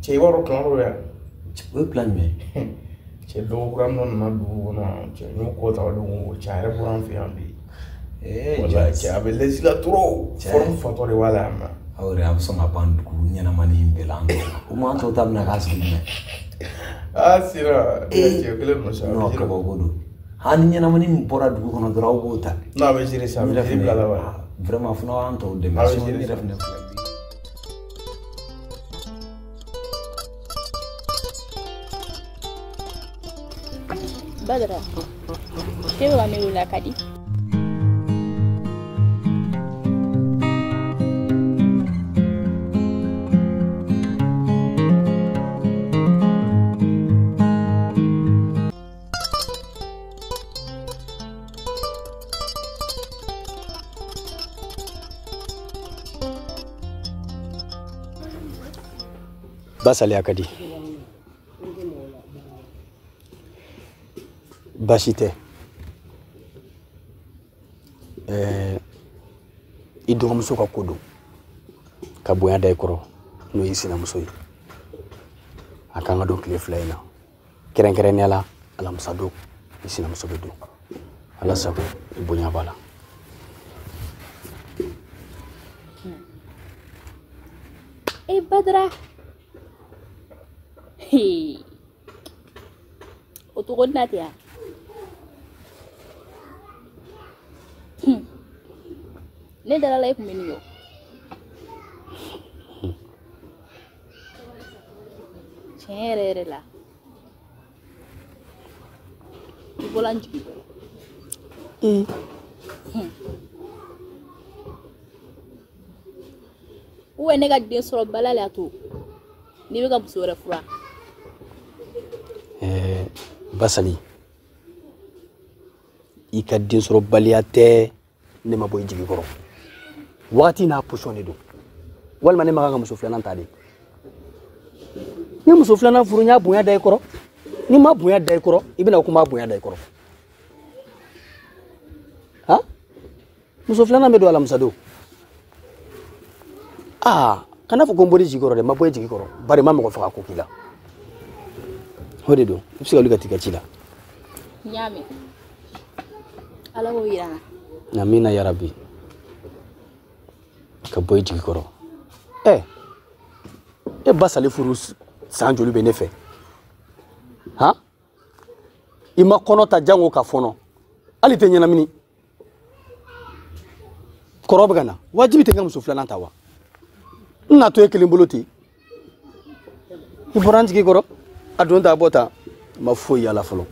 Cɛ b'a dɔn kuma ya. O plan me. Cɛ dɔgɔkura ninnu nana dugu kɔnɔ cɛ n'u kɔ ta don cɛ yɛrɛ bɔra an fɛ yan bi. Wala cɛ a bɛ législature forme fatɔ de b'a la yan. Awre a bɛ sɔn ka ban dugu ɲɛnamani in bɛɛ la an o ma an tɔ ta bɛna k'a sigi minɛ. Sira cɛ kelen nɔ sa. N'o kabako don. Ni ɲɛnamani min bɔra dugu kɔnɔ dɔrɔn aw b'o ta. N'a bɛ jiri sa a bɛ jiri bila la wa. Vraiment fana an tɔw dɛmɛ. A bɛ jiri yɛrɛ fana filɛ. Badara, ke bɛ ka ne wele a ka di? Basali a ka di. Baasi tɛ. I dɔgɔmuso ka ko don ka bonya da I kɔrɔ n'o y'i sinamuso ye. A kan ka don tile 2 in na. Kɛrɛnkɛrɛnnenya la alamisa don I sinamuso bɛ don. Ala sago I bonya b'a la. Badara. O togo na tɛ ya. Ne dara la I kun bɛ nin yɔ. Tiɲɛ yɛrɛ yɛrɛ la. I bɔla n jigi. Ne ka den sɔrɔ bala la to. Ni bɛ ka muso wɛrɛ fura. Basali. I ka den sɔrɔ baliya tɛ ne ma bɔ I jigi kɔrɔ. Waati n'a position de don. Walima ne ma kan ka muso filanan ta de. Ni muso filanan furu nya bonya da I kɔrɔ. Ni ma bonya da I kɔrɔ, I bɛna ko ma bonya da I kɔrɔ. Ha? Muso filanan bɛ don alamisa don. Kana fɔ ko n bɔra I jigi kɔrɔ dɛ, ma bɔ I jigi kɔrɔ. Bari ma mɔgɔ faga ko k'i la. O de don. I bɛ se ka wuli ka t'i ka ci la. N y'a mɛn. Ala k'o yira n na. Amina ya Rabbi. Ka bɔ I jigi kɔrɔ. E Basali furu san joli bɛ ne fɛ? Han? I ma kɔnɔ ta jango ka fɔnɔ. Hali tɛ ɲɛnamini. Kɔrɔ bɛ ka na. Wajibi tɛ n ka muso filanan ta wa? N na to e kelen bolo ten. I bɔra n jigi kɔrɔ. A don ta a bɔ ta. Ma foyi yala fɔlɔ.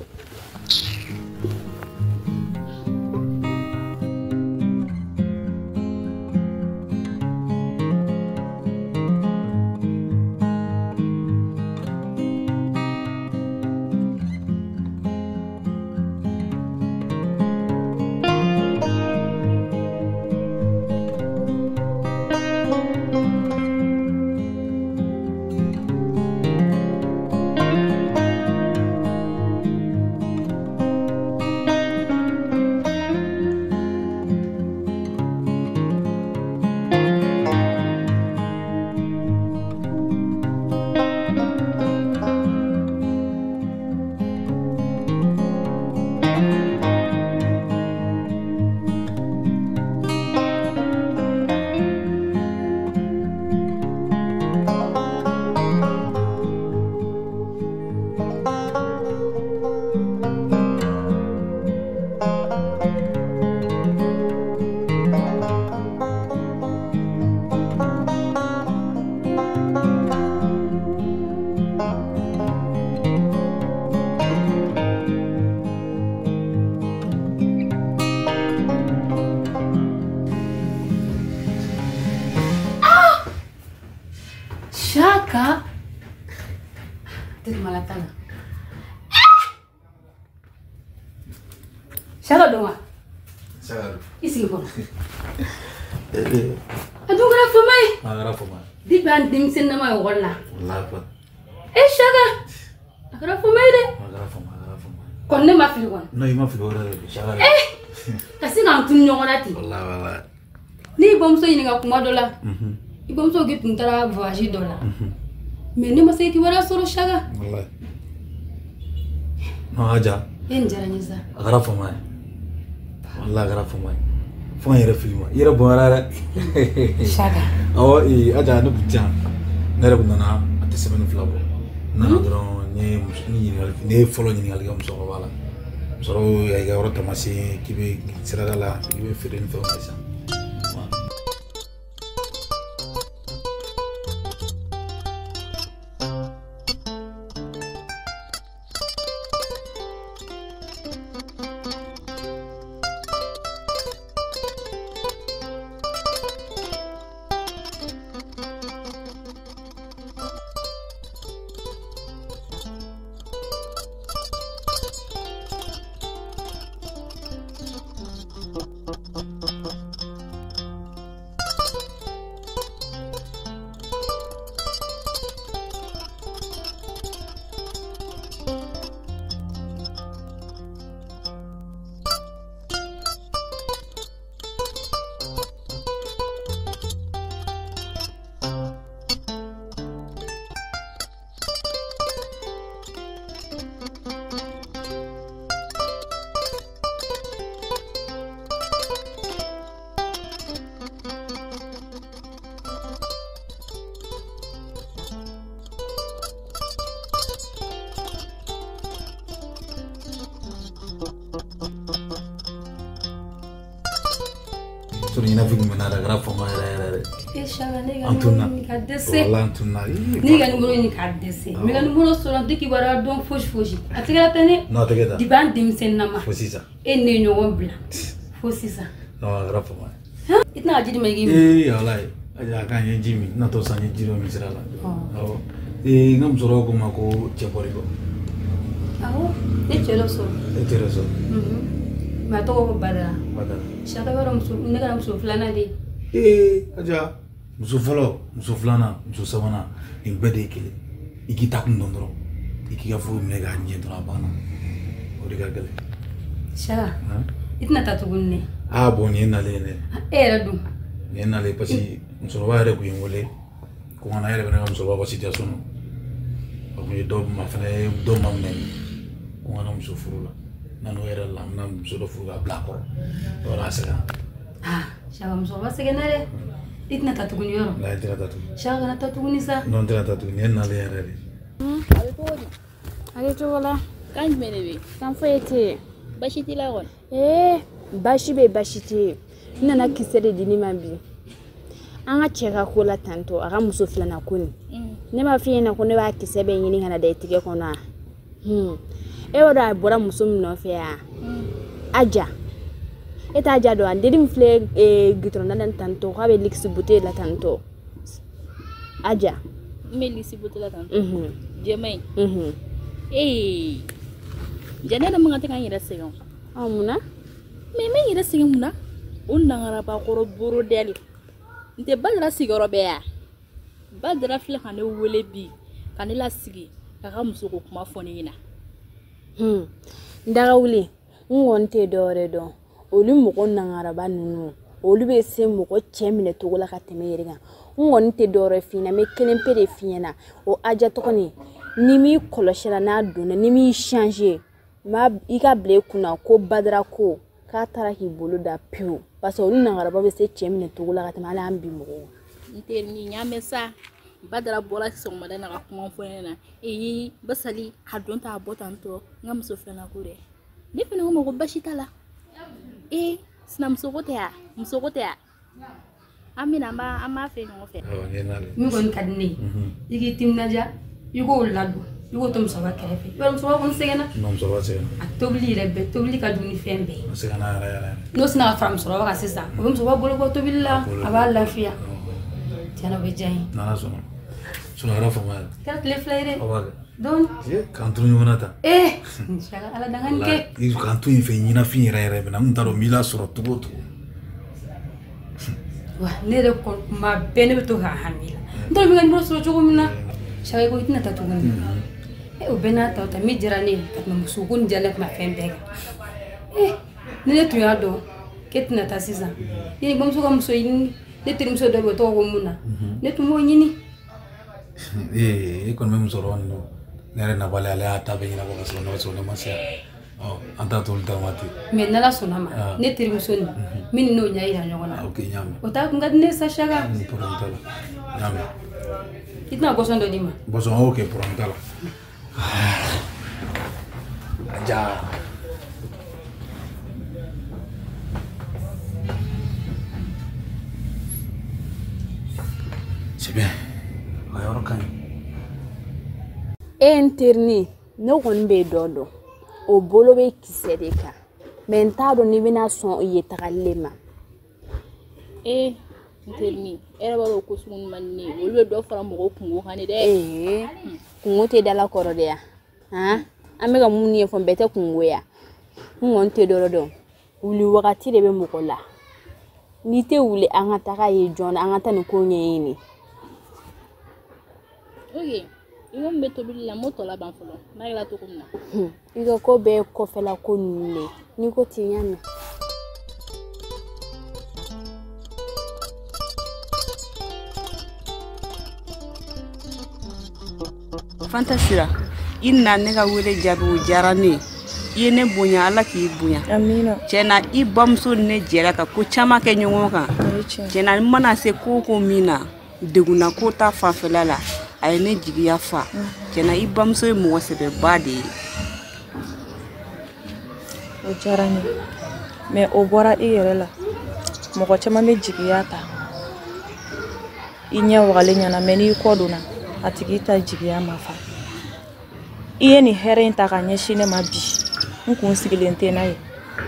Shaka. Malatana. Shaka dong. Shaka. Isi ko. Aduh gara fumai. Gara fumai. Di banding sin nama wala. Wala pa. Shaka. Gara fumai de. Gara fumai. Kon ne ma fili kon. No, ima fili ora Shaka. Kasi ngam tun nyongorati. Wala. Ni bomso yini nga kuma dola. Ibomso gitu ntara voyage dola. mais ne ma se ki wara soro shaga wallahi no aja en jarani za agara fama wallahi agara fama fama yere filma yere bonara shaga awo aja ne bujan ne re bunana ate semaine flabo nana dron ne folo ni ngal gam so wala so ya ga rota masi kibe sirada la kibe firin fo masa Suri ina figu menara gara fama era. shaga ne ga Antuna. ni ka dese Wala antuna. ni ga ngoro ni ka dese me ga ngoro so diki bara don foshi atigala tane No te queda. di ban dim sen nama Fosisa. e ne nyogon bla fosisa No gara fama. itna ajidi me gi Wallahi. Aja kan ye Jimmy na to sanye jiro misrala. Oh. Ngam soro ko mako cheporigo. awo ne chelo so Etereso. ma to ko bada Badal. shaga bara musu ne ga musu flana de Aja muso folo, muso flana, muso sabana in bede kele. Iki takun dondro. Iki ga fu mega nje dra bana. Ori ga gele. shaga itna tatugunne Bon ni na le ne. era dum Ni na le pasi muso wa re ku yengole. Ko na ere bana muso wa situation. Ko do ma fane do ma men. Ko na muso furula. Na no era la na muso do furula blako. Ora sega. shaga musu ba segenare itna tatugun yoro La entera tatu. shaga na tatuguni sa Non entera tatu ni na le ere. Areto wala. Kan jumene be? Kan foyete. Bashi tila gon. Bashi be bashi te. Nana kisere dini mambi. Anga cheka kola tanto aga muso filana kuni. Ne ma fiye na ko ne ba kisebe yini kana da itige kono a. E wada bora muso mno fe a. Aja. Eta aja do andiri mfle gitron nan tanto ka be liksi bute la tanto. Aja. Me lisi butela tanto. Jemai. Jane na mga tinga yira sigaw. Amuna? Me yira sigaw muna. Unna ngara ba koro buru del. Nte badra sigoro be ya. Badra fle kane wele bi. Kane la sigi. Kaka muso ko kuma foni ina. Ndaga wuli. Ngonte dore do. Olu moko nangara ba nunu. Olu be se moko chemine togola ka teme yeriga. Ngonte dore fina me kelen pere fina. O aja tokoni. Nimi koloshira na dona nimi changer. Ma ika ble kuna ko badra ko ka tara ki bolo da piu. Parce olu nangara ba be se chemine togola ka teme ala ambi moko. Nte ni nyame sa. Badra bola si soma da na kuma foni na. Basali hadonta abotanto ngam so fena kure. Ni fena mo ko bashitala. Sina musokote ya. Amina ama fe no fe. mi gon kadni igi timnaja yugo ladu yugo tum sawa kefe yo so won segena Non so va se. atobli rebe tobli ka duni fembe Se kana ara. no sina fam so wa sisa o so wa bolo ko tobli la aba lafiya tana be jai Nana sono. Sono ara fama. kala le flaire Awaga. don Kantu ni wonata. shaga ala dangan ke Isu kantu in fe nyina fi ira ira bena ntaro mila soro tugo. wa ne de ko ma bene to ha hamila ndol mi ngani so jogo mina shaga ko itna tatugun o bena ta ta mi jirani kat ma musugun jalak ma fembe ne tu ya do ketna ta sisa ni bam so kam so yin ne tim so do to go muna ne tu mo nyini kon même soro no nere na bale ala ta be nyina ko so no so ne masia anta tol tamati mais nala sonama ne tiri musoni min no nya ira nyona okay nyame o ta kunga ne sa shaga porontala nyame itna boson do dima boson okay porontala aja c'est bien ayoro kan interni no gon be dodo o bolo be kisere ka men ta do ni bina son ye tagalema interni era baro ko sun manni wolbe do fara mo ko ngo hani de kungo te dala koro de ya amega muni e fon bete kungo ya ngon te do wuli wakati de be mukola ni te wuli angata ka ye jona angata ni ko nyeni okay iyo mbeto bila moto la banfolo na ila to kumna igo ko be ko fela ko nule ni ko tinyana fantasira inna ne ka wele jabu jarane yene bonya ala ki bonya amina cena I bamso ne jera ka ko chama ke nyongo ka cena mana se ko mina deguna ko ta fa felala ay ne jigiya fa cena I bamso mo sebe bade o jarane me o bora iyerela mo ko chama me jigiya ta inya wale nyana meni ko duna atigita jigiya mafa iye ni here inta ka nyeshine mabi nkun sigilente na ye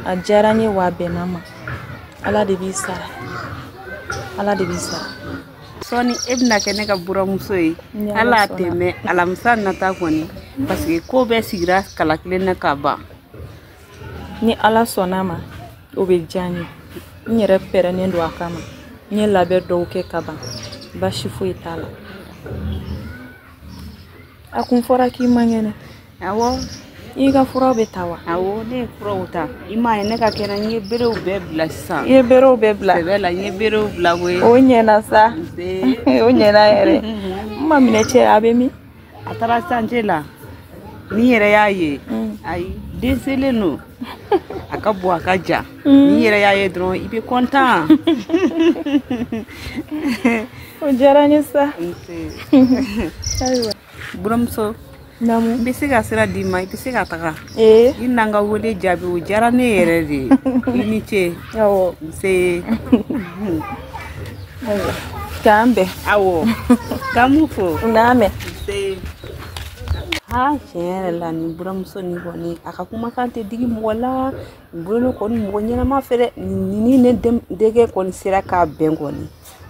a jarane wa benama ala de bisa soni ebna kene ka bura musoyi ala teme alamsa nata koni parce que ko be sigira kala kilena ka ba ni ala sonama o be jani nyere pere ne ndo akama nye labe do ke kaba bashi fu itala akun fora ki mangene awo iga fura be tawa awo ne fura uta ima ne ka kena nye bere ube bla sa ye bere ube bla sebela nye bere bla we o nyena sa o nyena ere mamine che abemi atara sanjela ni yere yaye ai desele no akabo akaja ni yere yaye dron ibe content o jarani sa aiwa buramso namu bisiga sira di mai bisiga taka inanga wole jabi o jarane yere de ini che yawo se kambe awo kamufo name se ha chere la ni buramso ni boni akakuma kante digi mola bulo ko ni mo nyana ma fere ni ne dege ko ni sira ka bengoni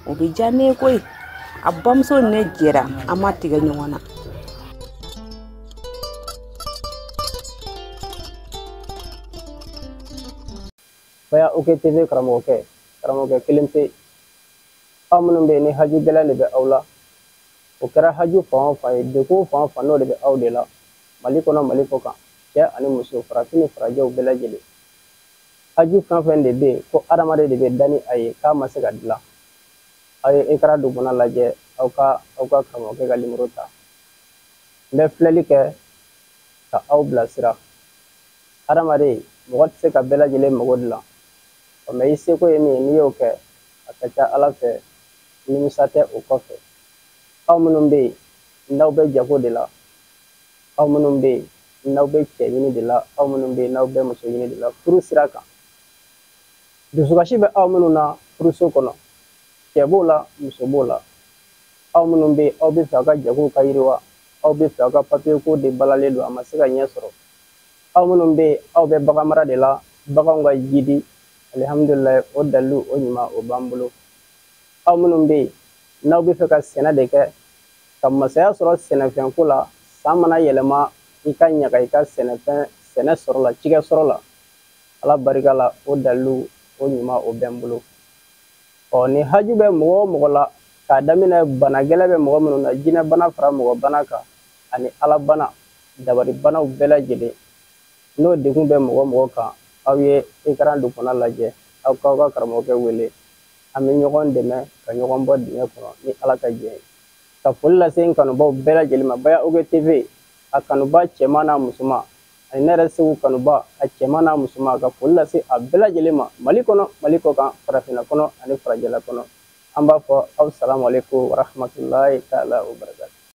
o bi jane koy abamso ne jera amatiga nyona Baya oke TV karamoke kelimpe amunun be ni haju bela le be awla o kara haju fa de ko fa no le be awdela maliko no maliko kan ya ani muso farafini farajo bela jele haju kan de be ko adamade de be dani ay ka masega dila ay e kara du bona laje au ka karamoke ga limrota be fleli ke ta awbla sira adamade mo se ka bela jele mogodla mais ise ko yemi ni yo ke akata ala fe ni musate o kofe aw munun be ndaw be jago de la aw munun be ndaw be che yini de la aw munun be ndaw be muso yini de la furu siraka dusugashi be aw mununa furu so kono che bola muso bola aw munun be aw be fa ka jago ka yiriwa aw be fa ka papier ko de balale do amasega nyesoro aw munun be aw be bagamara de la baganga jidi alhamdulillah o dalu o nyima o bambulo aw munun be naw be fe ka sena de ke kam masaya soro sena fen kula samana yelema ikanya ka ika sena fen sena soro la chige soro la ala barikala o dalu o nyima o bambulo o ni haju be mo la ka damina bana gele be mo munun na jina bana fara mo bana ka ani ala bana dabari bana u bela jede no degun be mo ka awye ikran du kona laje aw ka karamoke wele ami nyogon deme ka nyogon bod ne ko ni ala ka je ka foli lase n kanubaw bɛɛ lajɛlen ma Baya OG TV a kanuba cɛman n'a musoman ani ne yɛrɛ Segu kanuba a cɛman n'a musoman ka foli lase a bɛɛ lajɛlen ma Mali kɔnɔ Mali kɔ kan farafinna kɔnɔ ani farajɛla kɔnɔ an b'a fɔ aw salamu aleykum wa rahmatulahi taala wa barakatuh